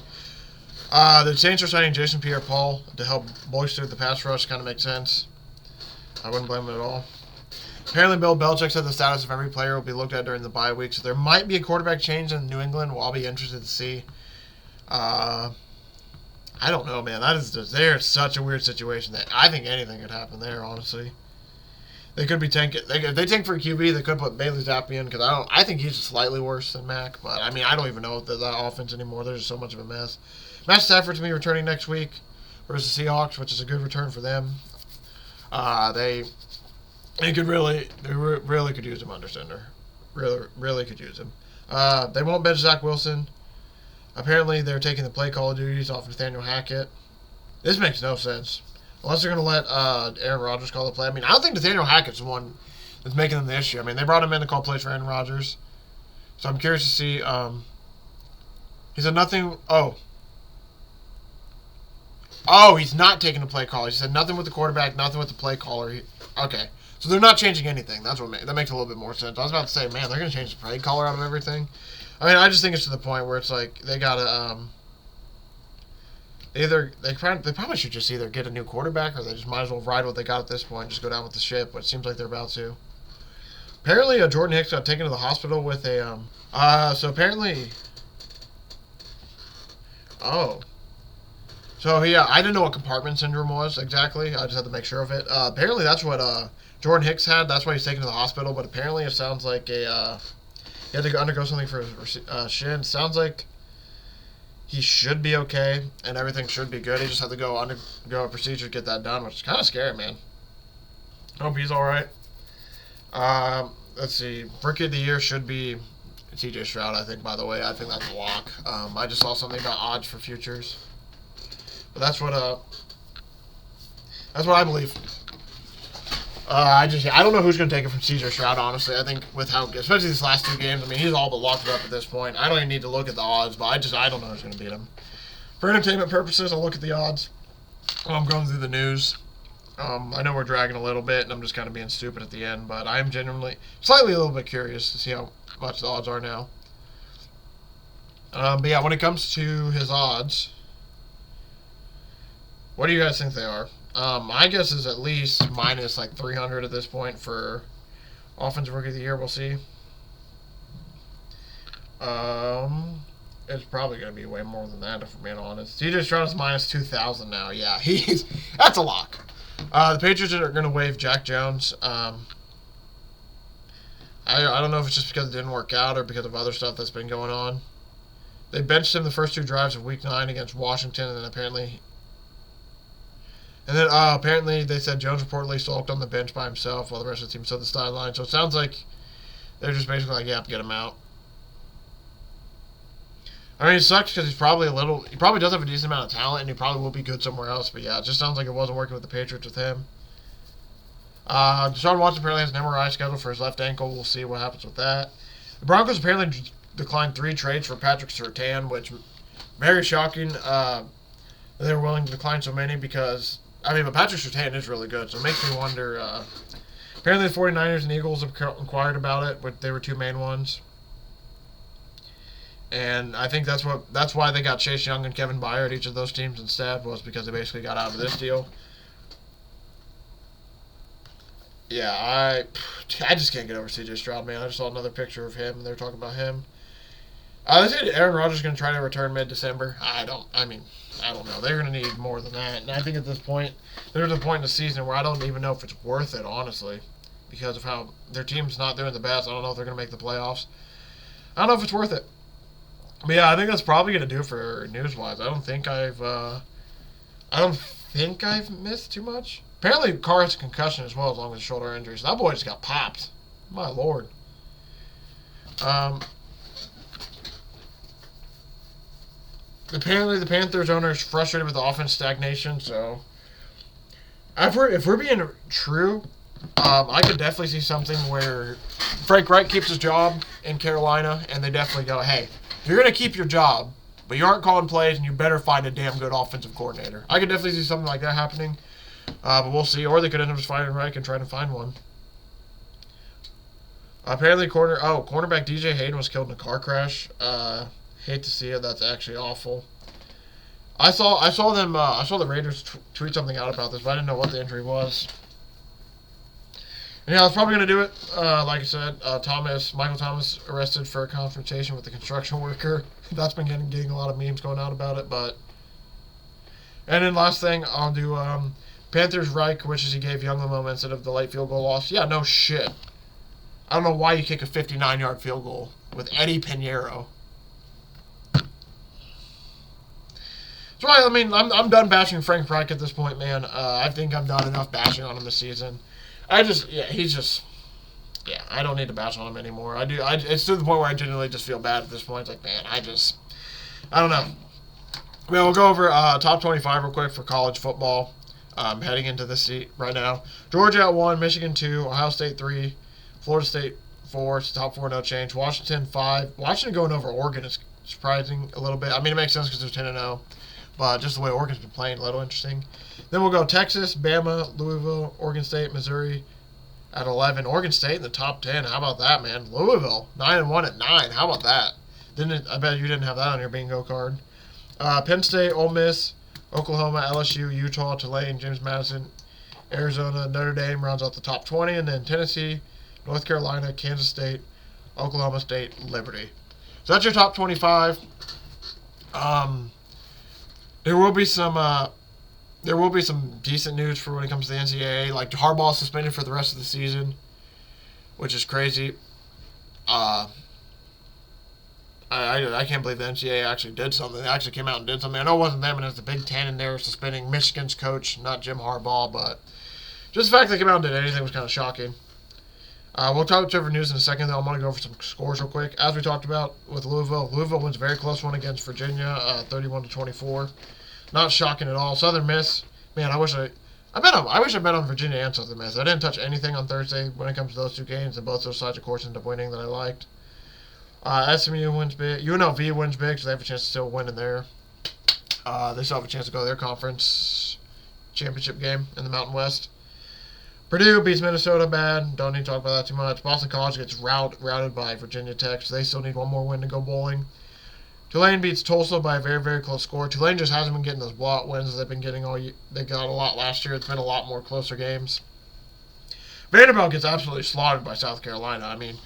The Saints are signing Jason Pierre-Paul to help bolster the pass rush. Kind of makes sense. I wouldn't blame him at all. Apparently, Bill Belichick said the status of every player will be looked at during the bye week, so there might be a quarterback change in New England. Well, I'll be interested to see. I don't know, man. There's such a weird situation that I think anything could happen there, honestly. They could be tanking. If they tank for a QB, they could put Bailey Zappi in because I think he's slightly worse than Mac. But I mean, I don't even know that offense anymore. There's just so much of a mess. Matt Stafford's gonna be returning next week versus the Seahawks, which is a good return for them. They really could use him under center. Really could use him. They won't bench Zach Wilson. Apparently, they're taking the play call duties off Nathaniel Hackett. This makes no sense. Unless they're going to let Aaron Rodgers call the play. I mean, I don't think Nathaniel Hackett's the one that's making them the issue. I mean, they brought him in to call plays for Aaron Rodgers. So I'm curious to see. He said nothing. Oh, he's not taking the play call. He said nothing with the quarterback, nothing with the play caller. Okay. So they're not changing anything. That makes a little bit more sense. I was about to say, man, they're going to change the play caller out of everything. I mean, I just think it's to the point where it's they got to... They probably should just either get a new quarterback or they just might as well ride what they got at this point and just go down with the ship, which seems like they're about to. Apparently, Jordan Hicks got taken to the hospital with a, so apparently... Oh. So, yeah, I didn't know what compartment syndrome was exactly. I just had to make sure of it. Apparently, that's what Jordan Hicks had. That's why he's taken to the hospital, but apparently it sounds like he had to undergo something for his shin. Sounds like he should be okay, and everything should be good. He just had to go undergo a procedure to get that done, which is kind of scary, man. I hope he's all right. Let's see. Rookie of the Year should be C.J. Stroud, I think, by the way. I think that's a lock. I just saw something about odds for futures. But that's what I believe. I don't know who's going to take it from C.J. Stroud, honestly. I think with how, especially these last 2 games, I mean, he's all but locked it up at this point. I don't even need to look at the odds, but I don't know who's going to beat him. For entertainment purposes, I'll look at the odds. I'm going through the news. I know we're dragging a little bit, and I'm just kind of being stupid at the end, but I am genuinely, slightly a little bit curious to see how much the odds are now. But yeah, when it comes to his odds, what do you guys think they are? My guess is at least minus 300 at this point for Offensive Rookie of the Year. We'll see. It's probably going to be way more than that, if we're being honest. CJ Stroud is minus 2,000 now. Yeah, that's a lock. The Patriots are going to waive Jack Jones. I don't know if it's just because it didn't work out or because of other stuff that's been going on. They benched him the first 2 drives of Week 9 against Washington, and then apparently they said Jones reportedly sulked on the bench by himself while the rest of the team stood the sideline. So it sounds like they're just basically get him out. I mean, it sucks because he probably does have a decent amount of talent, and he probably will be good somewhere else. But yeah, it just sounds like it wasn't working with the Patriots with him. Deshaun Watson apparently has an MRI scheduled for his left ankle. We'll see what happens with that. The Broncos apparently declined 3 trades for Patrick Surtain, which very shocking. They were willing to decline so many because, but Patrick Surtain is really good, so it makes me wonder. Apparently the 49ers and Eagles have inquired about it, but they were 2 main ones. And I think that's why they got Chase Young and Kevin Byard, each of those teams instead, was because they basically got out of this deal. Yeah, I just can't get over C.J. Stroud, man. I just saw another picture of him, and they were talking about him. They said Aaron Rodgers is going to try to return mid-December. I don't know. They're going to need more than that. And I think at this point, there's a point in the season where I don't even know if it's worth it, honestly, because of how their team's not doing the best. I don't know if they're going to make the playoffs. I don't know if it's worth it. But yeah, I think that's probably going to do it for news-wise. I don't think I've missed too much. Apparently, Carr has a concussion as well, along with shoulder injuries. That boy just got popped. My lord. Apparently, the Panthers owner is frustrated with the offense stagnation. So, if we're being true, I could definitely see something where Frank Reich keeps his job in Carolina, and they definitely go, hey, you're going to keep your job, but you aren't calling plays, and you better find a damn good offensive coordinator. I could definitely see something like that happening, but we'll see. Or they could end up just firing Reich and trying to find one. Apparently, cornerback DJ Hayden was killed in a car crash. Hate to see it. That's actually awful. I saw the Raiders tweet something out about this, but I didn't know what the injury was. And yeah, I was probably going to do it. Like I said, Michael Thomas arrested for a confrontation with a construction worker. That's been getting a lot of memes going out about it. And then last thing, I'll do Panthers Reich wishes he gave Young the moment instead of the late field goal loss. Yeah, no shit. I don't know why you kick a 59-yard field goal with Eddie Pinheiro. So, I mean, I'm done bashing Frank Reich at this point, man. I think I've done enough bashing on him this season. I don't need to bash on him anymore. It's to the point where I genuinely just feel bad at this point. It's like, man, I don't know. Well, we'll go over top 25 real quick for college football. Heading into this seat right now. Georgia at 1, Michigan 2, Ohio State 3, Florida State 4, top 4 no change. Washington 5. Washington going over Oregon is surprising a little bit. I mean, it makes sense because they're 10-0, but just the way Oregon's been playing, a little interesting. Then we'll go Texas, Bama, Louisville, Oregon State, Missouri at 11. Oregon State in the top 10. How about that, man? Louisville 9-1 at 9. How about that? I bet you didn't have that on your bingo card. Penn State, Ole Miss, Oklahoma, LSU, Utah, Tulane, James Madison, Arizona, Notre Dame rounds out the top 20, and then Tennessee, North Carolina, Kansas State, Oklahoma State, Liberty. So that's your top 25. There will be some decent news for when it comes to the NCAA. Like Harbaugh suspended for the rest of the season, which is crazy. I can't believe the NCAA actually did something. They actually came out and did something. I know it wasn't them, and it was the Big Ten, and they were suspending Michigan's coach, not Jim Harbaugh, but just the fact they came out and did anything was kind of shocking. We'll talk over news in a second, though. I'm going to go over some scores real quick. As we talked about with Louisville wins a very close one against Virginia, 31-24. Not shocking at all. Southern Miss, man, I wish I bet on Virginia and Southern Miss. I didn't touch anything on Thursday when it comes to those two games, and both those sides, of course, ended up winning that I liked. SMU wins big. UNLV wins big, so they have a chance to still win in there. They still have a chance to go to their conference championship game in the Mountain West. Purdue beats Minnesota bad. Don't need to talk about that too much. Boston College gets routed by Virginia Tech, so they still need one more win to go bowling. Tulane beats Tulsa by a very, very close score. Tulane just hasn't been getting those blowout wins they've been getting all year. They got a lot last year. It's been a lot more closer games. Vanderbilt gets absolutely slaughtered by South Carolina. I mean,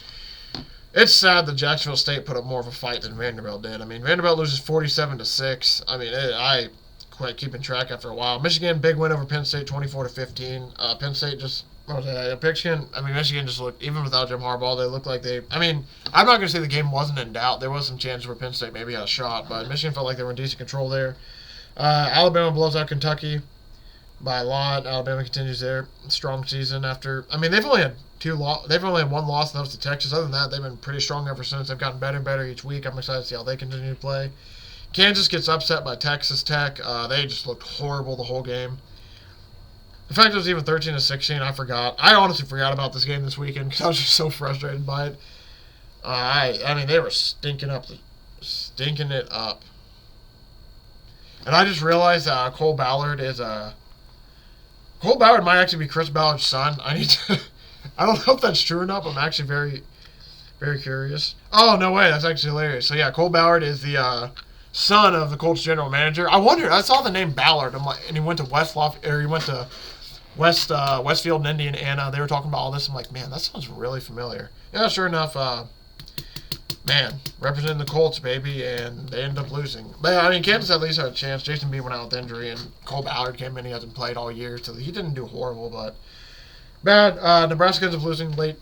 it's sad that Jacksonville State put up more of a fight than Vanderbilt did. I mean, Vanderbilt loses 47-6. I mean, I quit keeping track after a while. Michigan, big win over Penn State, 24-15. Penn State just, Michigan just looked, even without Jim Harbaugh, they looked like I'm not going to say the game wasn't in doubt. There was some chances where Penn State maybe had a shot, but Michigan felt like they were in decent control there. Alabama blows out Kentucky by a lot. Alabama continues their strong season after, they've only had one loss, and that was to Texas. Other than that, they've been pretty strong ever since. They've gotten better and better each week. I'm excited to see how they continue to play. Kansas gets upset by Texas Tech. They just looked horrible the whole game. The fact it was even 13-16, I forgot. I honestly forgot about this game this weekend because I was just so frustrated by it. They were stinking it up. And I just realized Cole Ballard might actually be Chris Ballard's son. I don't know if that's true or not, but I'm actually very, very curious. Oh, no way. That's actually hilarious. So, yeah, Cole Ballard is the son of the Colts general manager. I wondered. I saw the name Ballard, and he went to Westfield in Indiana. They were talking about all this. I'm like, man, that sounds really familiar. Yeah, sure enough, representing the Colts, baby, and they ended up losing. But, Kansas at least had a chance. Jason B went out with injury, and Cole Ballard came in. He hasn't played all year, so he didn't do horrible, but bad. Nebraska ends up losing late,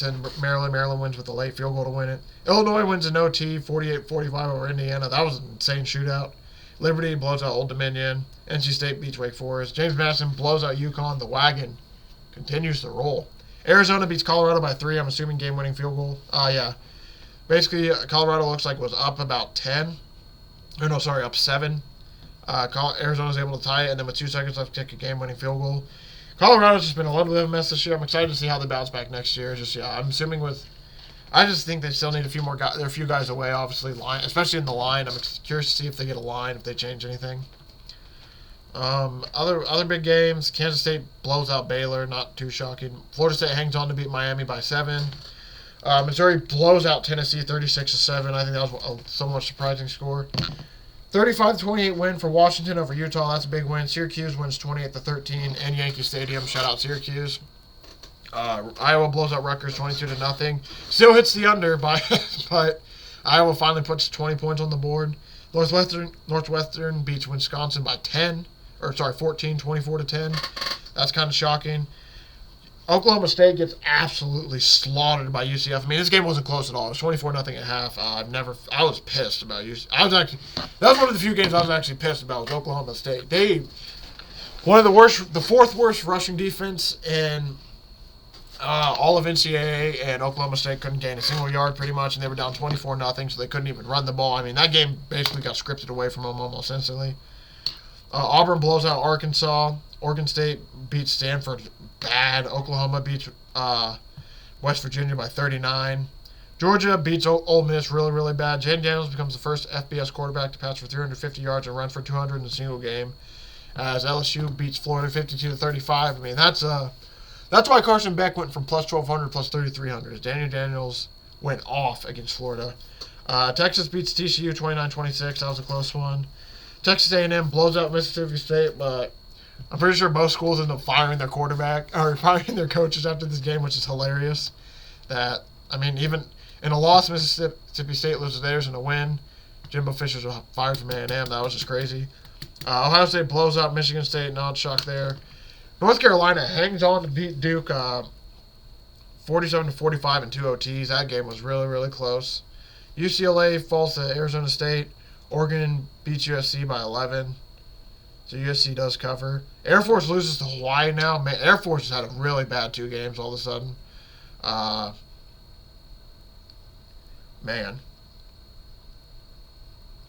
and Maryland wins with a late field goal to win it. Illinois wins in OT, 48-45 over Indiana. That was an insane shootout. Liberty blows out Old Dominion. NC State beats Wake Forest. James Madison blows out UConn. The wagon continues to roll. Arizona beats Colorado by 3. I'm assuming game-winning field goal. Yeah. Basically, Colorado looks like was up about 10. Or no, sorry, up 7. Arizona's able to tie it, and then with 2 seconds left, kick a game-winning field goal. Colorado's just been a little bit of a mess this year. I'm excited to see how they bounce back next year. I'm assuming with... I just think they still need a few more guys. There are a few guys away, obviously, especially in the line. I'm curious to see if they get a line, if they change anything. Other big games, Kansas State blows out Baylor, not too shocking. Florida State hangs on to beat Miami by 7. Missouri blows out Tennessee 36-7. I think that was a somewhat surprising score. 35-28 win for Washington over Utah. That's a big win. Syracuse wins 28-13 in Yankee Stadium. Shout out Syracuse. Iowa blows out Rutgers 22-0. Still hits the under, but Iowa finally puts 20 points on the board. Northwestern beats Wisconsin by 14, 24-10. That's kind of shocking. Oklahoma State gets absolutely slaughtered by UCF. I mean, this game wasn't close at all. It was 24-0 at half. I was pissed about UCF. That was one of the few games I was actually pissed about was Oklahoma State. The 4th worst rushing defense in all of NCAA, and Oklahoma State couldn't gain a single yard pretty much, and they were down 24-0, so they couldn't even run the ball. I mean, that game basically got scripted away from them almost instantly. Auburn blows out Arkansas. Oregon State beats Stanford bad. Oklahoma beats West Virginia by 39. Georgia beats Ole Miss really, really bad. Jaden Daniels becomes the first FBS quarterback to pass for 350 yards and run for 200 in a single game. As LSU beats Florida 52-35. I mean, that's why Carson Beck went from plus 1,200 plus 3,300. Daniel Daniels went off against Florida. Texas beats TCU 29-26. That was a close one. Texas A&M blows out Mississippi State, but I'm pretty sure most schools end up firing their quarterback or firing their coaches after this game, which is hilarious. Even in a loss, Mississippi State loses theirs. In a win, Jimbo Fisher's fired from A&M. That was just crazy. Ohio State blows out Michigan State. Not shocked there. North Carolina hangs on to beat Duke 47-45 in 2 OTs. That game was really, really close. UCLA falls to Arizona State. Oregon beats USC by 11. So USC does cover. Air Force loses to Hawaii now. Man, Air Force has had a really bad 2 games all of a sudden.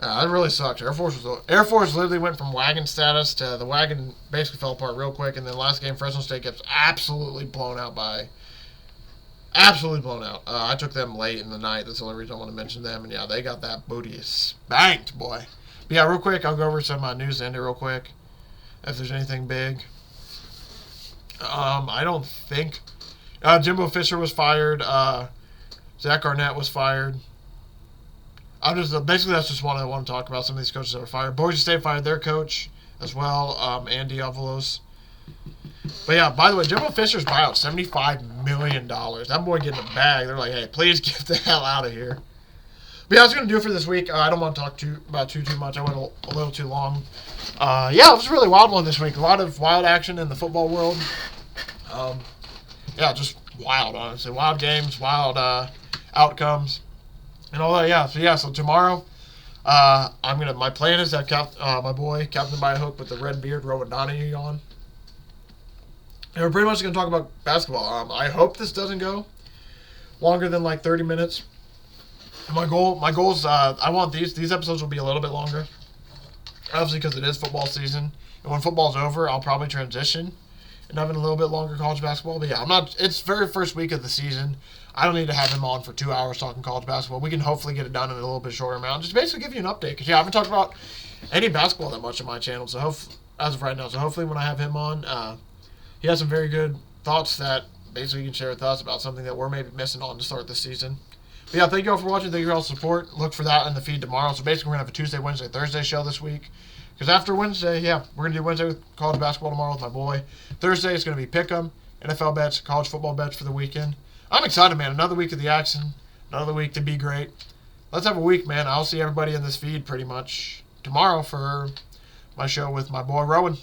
That really sucks. Air Force literally went from wagon status to the wagon basically fell apart real quick. And then last game, Fresno State gets absolutely blown out. I took them late in the night. That's the only reason I want to mention them. And yeah, they got that booty spanked, boy. But yeah, real quick, I'll go over some news to end it real quick. If there's anything big. I don't think. Jimbo Fisher was fired. Zach Arnett was fired. Basically that's just what I want to talk about. Some of these coaches that were fired. Boise State fired their coach as well, Andy Avalos. But yeah, by the way, Jimbo Fisher's buyout, $75 million. That boy getting a bag. They're like, hey, please get the hell out of here. But yeah, that's going to do it for this week. I don't want to talk about too much. I went a little too long. Yeah, it was a really wild one this week. A lot of wild action in the football world. Yeah, just wild, honestly. Wild games, wild outcomes, and all that. Yeah, so tomorrow, my plan is that my boy, Captain by a Hook with the red beard, Rowan Donahue on. And we're pretty much going to talk about basketball. I hope this doesn't go longer than like 30 minutes. My goal is I want these episodes will be a little bit longer. Obviously, because it is football season. And when football's over, I'll probably transition and having a little bit longer college basketball. But yeah, it's very first week of the season. I don't need to have him on for 2 hours talking college basketball. We can hopefully get it done in a little bit shorter amount. Just basically give you an update. Because yeah, I haven't talked about any basketball that much on my channel. So as of right now. So hopefully when I have him on, he has some very good thoughts that basically he can share with us about something that we're maybe missing on to start this season. But yeah, thank you all for watching. Thank you for all the support. Look for that in the feed tomorrow. So basically, we're going to have a Tuesday, Wednesday, Thursday show this week. Because after Wednesday, yeah, we're going to do Wednesday with college basketball tomorrow with my boy. Thursday is going to be Pickem, NFL bets, college football bets for the weekend. I'm excited, man. Another week of the action. Another week to be great. Let's have a week, man. I'll see everybody in this feed pretty much tomorrow for my show with my boy Rowan.